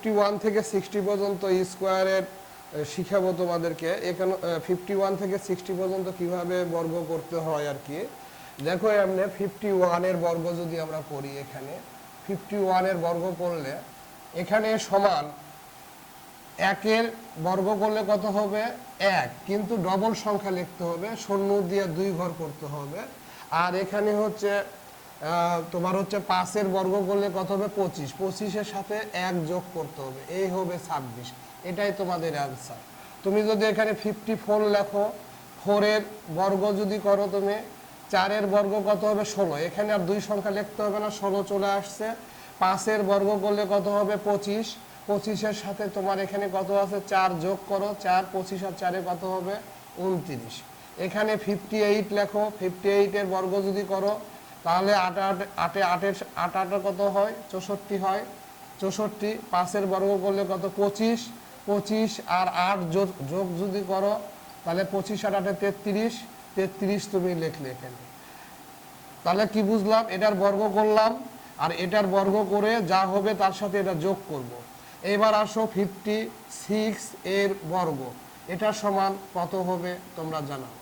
51 থেকে 60 পর্যন্ত স্কোয়ারের শিখাবো তোমাদেরকে। এখানে 51 থেকে 60 পর্যন্ত কিভাবে বর্গ করতে হয় আর কি। দেখো এমনি 51 এর বর্গ যদি আমরা করি, এখানে 51 এর বর্গ করলে এখানে সমান 1 এর বর্গ করলে কত হবে 1, কিন্তু ডবল সংখ্যা লিখতে হবে, শূন্য দিয়ে 2 ঘর করতে হবে। আর এখানে হচ্ছে তোমার হচ্ছে 5 এর বর্গ করলে কত হবে 25, 25 এর সাথে 1 যোগ করতে হবে, এই হবে 26। এটাই তোমাদের অ্যান্সার। তুমি যদি এখানে 54 লেখো, 4 এর বর্গ যদি করো তুমি, 4 এর বর্গ কত হবে 16, এখানে আর 2 সংখ্যা লিখতে হবে না, 16 চলে আসছে। 5 এর বর্গ করলে কত হবে 25, 25 এর সাথে তোমার এখানে কত আছে 4 যোগ করো, 4, 25 আর 4 কত হবে 29। এখানে 58 লেখো, 58 এর বর্গ যদি করো তাহলে 8 কত হয় 64 হয়, 64। 5 এর বর্গ করলে কত 25, 25 আর 8 যোগ যদি করো তাহলে 25 আর 8 33, 33 তুমি লিখলে এখানে। তাহলে কি বুঝলাম, এটার বর্গ করলাম আর এটার বর্গ করে যা হবে তার সাথে এটা যোগ করব। এবার আসো 56 এর বর্গ, এটা সমান কত হবে তোমরা জানাও।